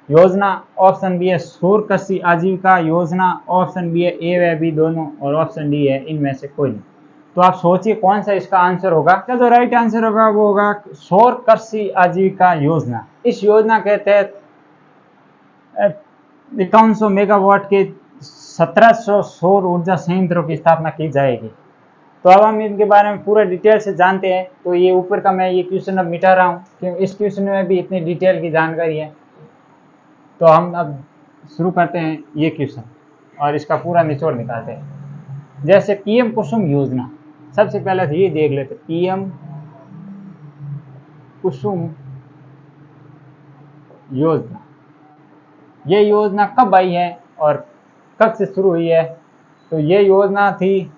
योजना, ऑप्शन बी है सौर कृषि आजीविका योजना, ऑप्शन बी है ए व बी दोनों, और ऑप्शन डी है इनमें से कोई नहीं। तो आप सोचिए कौन सा इसका आंसर होगा। क्या जो राइट आंसर होगा वो होगा सौर कृषि आजीविका योजना। इस योजना के तहत 5100 मेगावाट के 1700 सौर ऊर्जा संयंत्रों की स्थापना की जाएगी। तो अब हम इनके बारे में पूरा डिटेल से जानते हैं। तो ये ऊपर का मैं ये क्वेश्चन अब मिटा रहा हूँ क्योंकि इस क्वेश्चन में भी इतनी डिटेल की जानकारी है। तो हम अब शुरू करते हैं ये क्वेश्चन और इसका पूरा निचोड़ निकालते हैं। जैसे पीएम कुसुम योजना, सबसे पहले तो ये देख लेते, पीएम कुसुम योजना, ये योजना कब आई है और कब से शुरू हुई है? तो ये योजना थी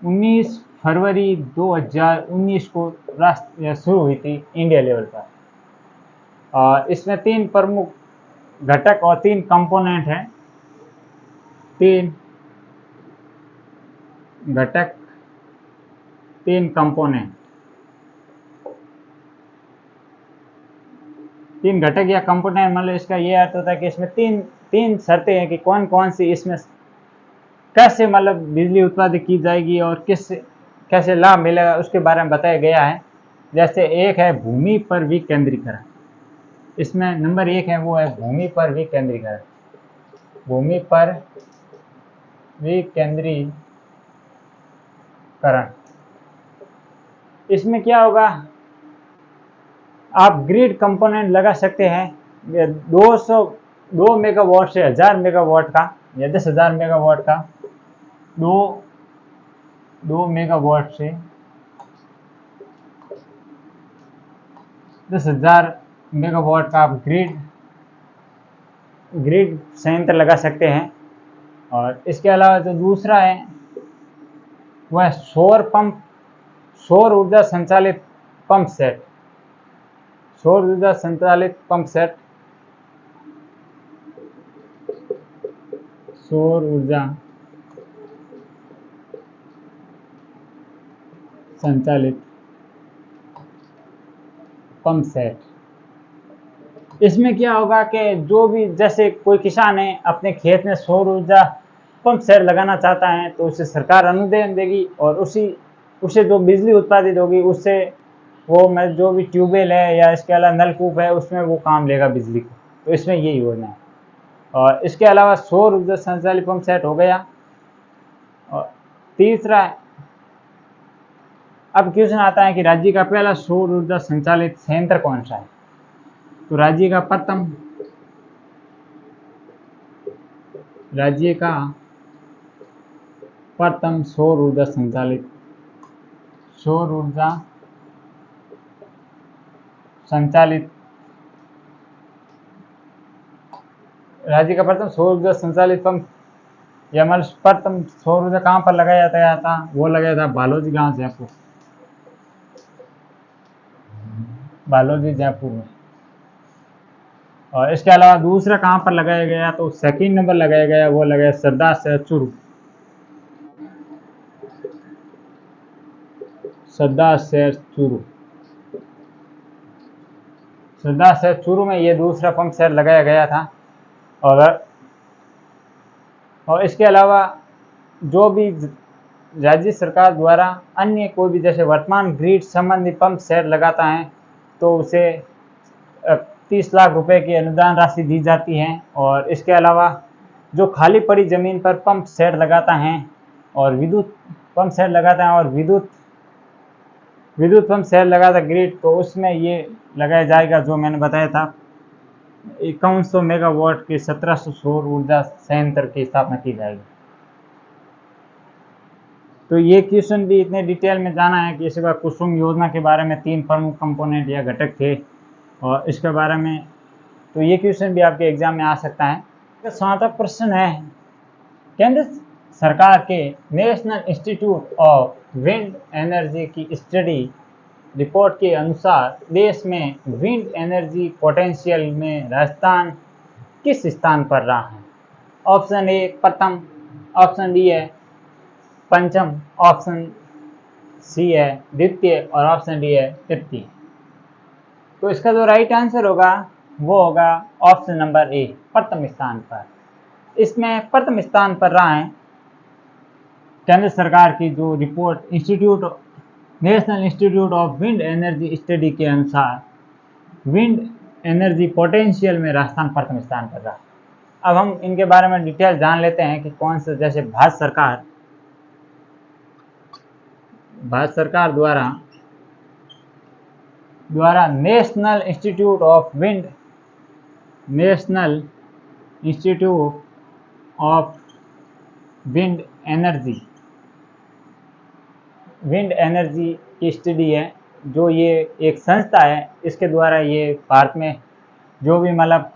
19 फरवरी 2019 को शुरू हुई थी इंडिया लेवल पर। और इसमें 3 प्रमुख घटक और 3 कंपोनेंट हैं। 3 घटक 3 कंपोनेंट, 3 घटक या कंपोनेंट, मतलब इसका ये अर्थ होता है कि इसमें तीन शर्तें हैं कि कौन कौन सी इसमें कैसे मतलब बिजली उत्पादित की जाएगी और कैसे लाभ मिलेगा उसके बारे में बताया गया है। जैसे एक है भूमि पर विकेंद्रीकरण, इसमें नंबर 1 है वो है भूमि पर विकेंद्रीकरण। भूमि पर विकेंद्रीकरण, इसमें क्या होगा, आप ग्रिड कंपोनेंट लगा सकते हैं 2 मेगावाट से 1000 मेगावाट का या 10,000 मेगावाट का, 2 मेगावाट से 10,000 मेगावाट का आप ग्रिड संयंत्र लगा सकते हैं। और इसके अलावा जो दूसरा है वह सौर ऊर्जा संचालित पंप सेट। सौर ऊर्जा संचालित पंप सेट, सौर ऊर्जा संचालित पंप सेट। इसमें क्या होगा कि जो भी, जैसे कोई किसान है अपने खेत में सौर ऊर्जा पंप सेट लगाना चाहता है तो उसे सरकार अनुदान देगी और उसे जो बिजली उत्पादित होगी उससे वो मैं जो भी ट्यूबवेल है या इसके अलावा नलकूप है उसमें वो काम लेगा बिजली को। तो इसमें ये योजना है। और इसके अलावा सौर ऊर्जा संचालित पंप सेट हो गया। और तीसरा, अब क्वेश्चन आता है कि राज्य का पहला सौर ऊर्जा संचालित संयंत्र कौन सा है। तो राज्य का प्रथम सौर ऊर्जा संचालित राज्य का प्रथम सौर ऊर्जा संचालित पंप या मतलब प्रथम सौर ऊर्जा कहाँ पर लगाया गया था, वो लगाया था बालोजी गांव जयपुर, बालोजी जयपुर में। और इसके अलावा दूसरा कहाँ पर लगाया गया, तो सेकंड नंबर लगाया गया, वो लगाया सरदार शहर चूरू। सरदार शहर चूरू में ये दूसरा पंप सेट लगाया गया था। और इसके अलावा जो भी राज्य सरकार द्वारा अन्य कोई भी जैसे वर्तमान ग्रिड संबंधी पंप सेट लगाता है तो उसे 30 लाख रुपए की अनुदान राशि दी जाती है। और इसके अलावा जो खाली पड़ी जमीन पर पंप सेट लगाता है और विद्युत पंप सेट लगाता है और विद्युत पंप सेट लगाता ग्रिड, तो उसमें ये लगाया जाएगा जो मैंने बताया था 5100 मेगावाट के 1700 सौर ऊर्जा संयंत्र की स्थापना की जाएगी। तो ये क्वेश्चन भी इतने डिटेल में जाना है कि इसके बाद कुसुम योजना के बारे में 3 प्रमुख कंपोनेंट या घटक थे और इसके बारे में, तो ये क्वेश्चन भी आपके एग्जाम में आ सकता है। 7वां प्रश्न है, केंद्र सरकार के national institute of wind energy की स्टडी रिपोर्ट के अनुसार देश में विंड एनर्जी पोटेंशियल में राजस्थान किस स्थान पर रहा है। ऑप्शन ए प्रथम, ऑप्शन बी है पंचम, ऑप्शन सी है द्वितीय और ऑप्शन डी है तृतीय। तो इसका जो राइट आंसर होगा वो होगा ऑप्शन नंबर ए, प्रथम स्थान पर। इसमें प्रथम स्थान पर रहा है केंद्र सरकार की जो report national institute of wind energy study के अनुसार विंड एनर्जी पोटेंशियल में राजस्थान प्रथम स्थान पर रहा। अब हम इनके बारे में डिटेल जान लेते हैं कि कौन से, जैसे भारत सरकार द्वारा national institute of wind energy की स्टडी है, जो ये एक संस्था है, इसके द्वारा ये भारत में जो भी मतलब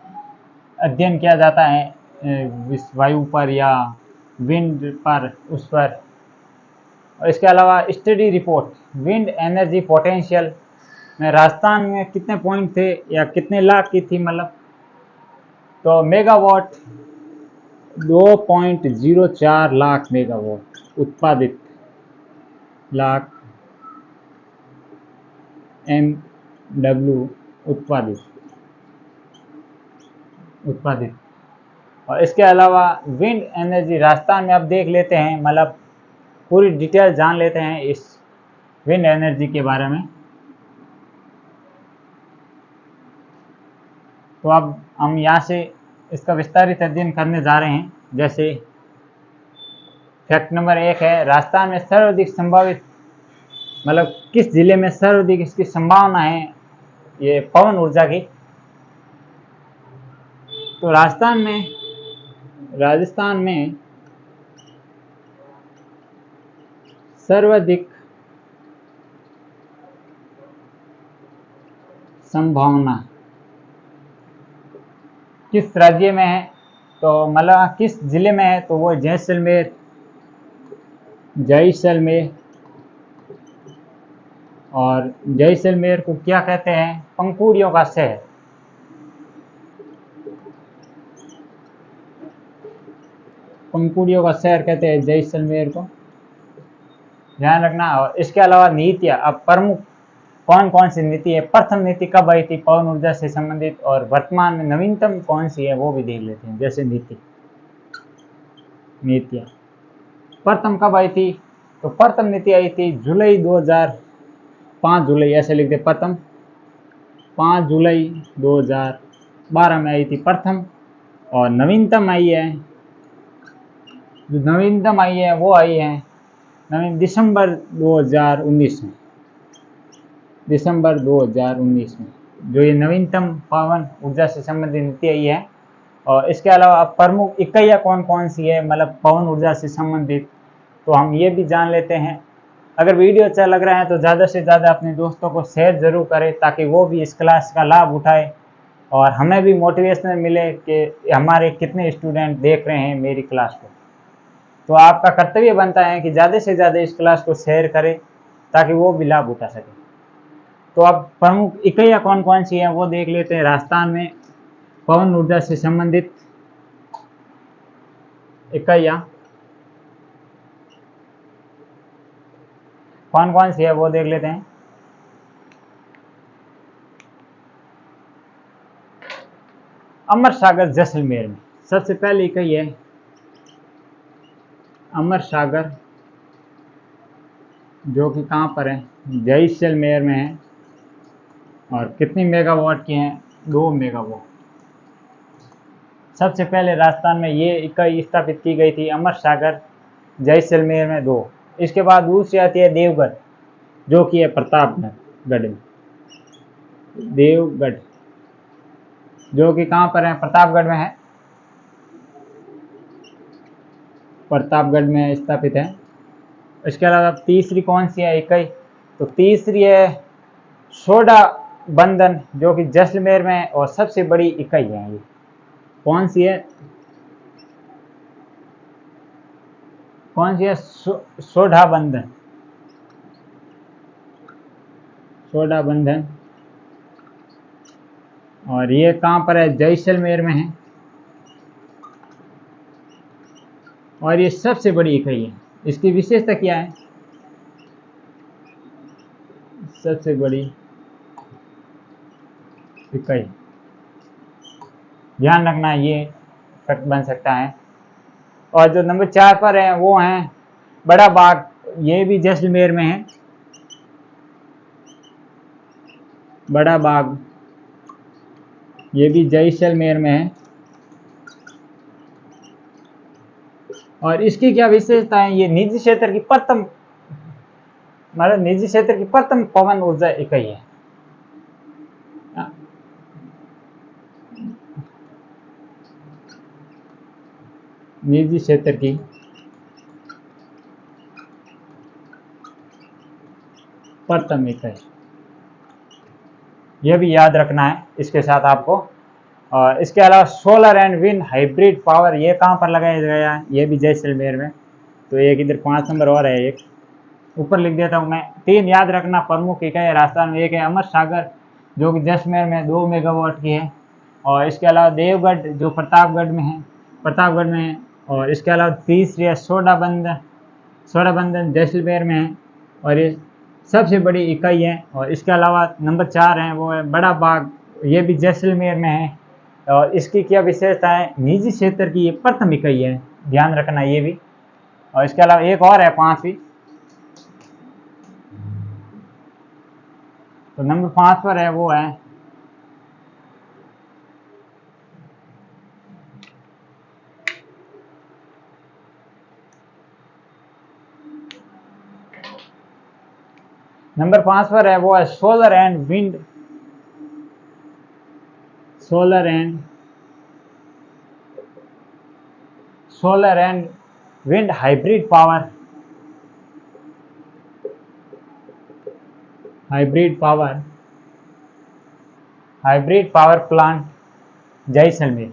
अध्ययन किया जाता है वायु पर या विंड पर, उस पर। और इसके अलावा study report wind energy potential में राजस्थान में कितने पॉइंट थे या कितने लाख की थी, मतलब तो मेगावाट 2.04 लाख मेगावाट उत्पादित, लाख MW उत्पादित। और इसके अलावा विंड एनर्जी राजस्थान में अब देख लेते हैं, मतलब पूरी डिटेल जान लेते हैं इस विंड एनर्जी के बारे में। तो अब हम यहाँ से इसका विस्तारित अध्ययन करने जा रहे हैं। जैसे फैक्ट नंबर 1 है, राजस्थान में सर्वाधिक संभावित, मतलब किस जिले में सर्वाधिक इसकी संभावना है ये पवन ऊर्जा की। तो राजस्थान में सर्वाधिक संभावना किस राज्य में है, तो मतलब किस जिले में है, तो वो जैसलमेर और जैसलमेर को क्या कहते हैं, पंखुड़ियों का शहर। पंखुड़ियों का शहर कहते हैं जैसलमेर को, ध्यान रखना। और इसके अलावा नीतियां, अब प्रमुख कौन कौन सी नीति है, प्रथम नीति कब आई थी पवन ऊर्जा से संबंधित, और वर्तमान में नवीनतम कौन सी है वो भी देख लेते हैं। जैसे नीतियां प्रथम कब आई थी, तो प्रथम नीति आई थी जुलाई 2005 जुलाई, ऐसे लिख दे प्रथम, 5 जुलाई 2012 में आई थी प्रथम। और नवीनतम आई है, जो नवीनतम आई है वो आई है दिसंबर 2019 में, दिसंबर 2019 में जो ये नवीनतम पवन ऊर्जा से संबंधित नीति आई है। और इसके अलावा प्रमुख इकाइयाँ कौन कौन सी है मतलब पवन ऊर्जा से संबंधित, तो हम ये भी जान लेते हैं। अगर वीडियो अच्छा लग रहा है तो ज़्यादा से ज़्यादा अपने दोस्तों को शेयर ज़रूर करें ताकि वो भी इस क्लास का लाभ उठाए और हमें भी मोटिवेशन मिले कि हमारे कितने स्टूडेंट देख रहे हैं मेरी क्लास को। तो आपका कर्तव्य बनता है कि ज़्यादा से ज़्यादा इस क्लास को शेयर करें ताकि वो भी लाभ उठा सके। तो अब प्रमुख इकाइयाँ कौन कौन सी हैं वो देख लेते हैं। राजस्थान में पवन ऊर्जा से संबंधित इकाइयाँ कौन कौन सी है वो देख लेते हैं। अमर सागर जैसलमेर में सबसे पहली इकाई है अमर सागर, जो कि कहाँ पर है, जैसलमेर में है। और कितनी मेगावाट की हैं, 2 मेगावाट। सबसे पहले राजस्थान में ये इकाई स्थापित की गई थी अमर सागर जैसलमेर में 2। इसके बाद दूसरी आती है देवगढ़, जो कि है प्रतापगढ़ में, देवगढ़ जो कि कहाँ पर है, प्रतापगढ़ में है, प्रतापगढ़ में स्थापित है। इसके अलावा तीसरी कौन सी है इकाई, तो तीसरी है सोडा बंधन, जो कि जैसलमेर में और सबसे बड़ी इकाई है। ये कौन सी है, सोडा बंधन, सोडा बंधन। और ये कहाँ पर है, जैसलमेर में है और ये सबसे बड़ी इकाई है। इसकी विशेषता क्या है, सबसे बड़ी इकाई, ध्यान रखना ये फैक्ट बन सकता है। और जो नंबर 4 पर है वो है बड़ा बाग, ये भी जैसलमेर में है, बड़ा बाग ये भी जैसलमेर में है। और इसकी क्या विशेषता है, ये निजी क्षेत्र की प्रथम, मतलब निजी क्षेत्र की प्रथम पवन ऊर्जा इकाई है। निजी क्षेत्र की प्रथम इकाई, यह भी याद रखना है इसके साथ आपको। और इसके अलावा solar and wind hybrid power, ये कहाँ पर लगाया गया है, ये भी जैसलमेर में। तो एक इधर 5 नंबर और है, एक ऊपर लिख देता हूँ मैं। 3 याद रखना प्रमुख इकाई राजस्थान में, एक है अमर सागर जो कि जैसलमेर में 2 मेगावाट की है। और इसके अलावा देवगढ़ जो प्रतापगढ़ में है। और इसके अलावा तीसरी है सोडा बंधन जैसलमेर में है और ये सबसे बड़ी इकाई है। और इसके अलावा नंबर 4 है वो है बड़ा बाग, ये भी जैसलमेर में है। और इसकी क्या विशेषता है, निजी क्षेत्र की ये प्रथम इकाई है, ध्यान रखना ये भी। और इसके अलावा एक और है 5वीं, तो नंबर 5 पर है वो है नंबर 5 पर है वो है solar and wind, solar and wind hybrid power plant Jaisalmer,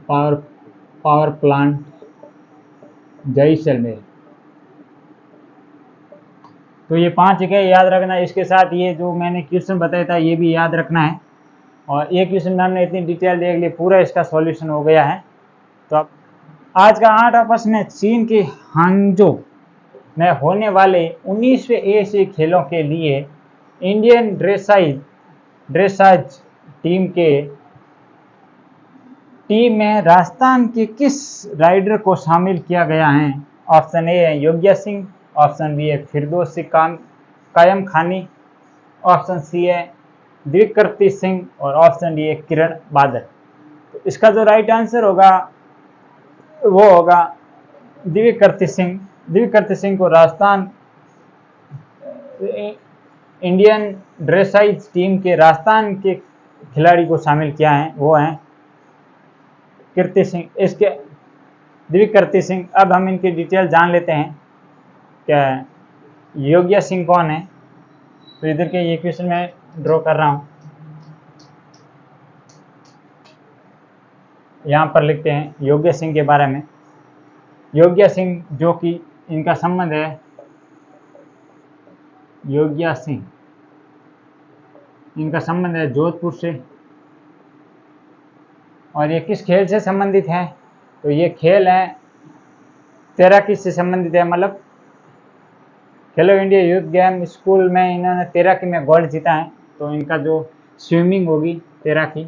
power plant Jaisalmer. तो ये 5 जगह याद रखना है। इसके साथ ये जो मैंने क्वेश्चन बताया था ये भी याद रखना है। और ये क्वेश्चन हमने इतनी डिटेल देख ली, पूरा इसका सॉल्यूशन हो गया है। तो अब आज का 8वां प्रश्न है, चीन के हांगझो में होने वाले 19वें एशियाई खेलों के लिए इंडियन ड्रेसाज टीम में राजस्थान के किस राइडर को शामिल किया गया है? ऑप्शन ए है योग्या सिंह, ऑप्शन बी है फिरदौसी कायम खानी, ऑप्शन सी है दिव्यकृति सिंह और ऑप्शन डी है किरण बादल। तो इसका जो राइट आंसर होगा वो होगा दिव्यकृति सिंह। दिव्यकृति सिंह को राजस्थान इंडियन ड्रेसाइज टीम के राजस्थान के खिलाड़ी को शामिल किया है, वो हैं कीर्ति सिंह। इसके दिव्यकृति सिंह। अब हम इनकी डिटेल जान लेते हैं क्या योग्या सिंह कौन है। तो इधर के ये क्वेश्चन मैं ड्रॉ कर रहा हूँ, यहाँ पर लिखते हैं योग्या सिंह के बारे में। योग्या सिंह जो कि इनका संबंध है, योग्या सिंह इनका संबंध है जोधपुर से। और ये किस खेल से संबंधित है? तो ये खेल है तैराकी से संबंधित है। मतलब खेलो इंडिया यूथ गेम स्कूल में इन्होंने तैराकी में गोल्ड जीता है। तो इनका जो स्विमिंग होगी तैराकी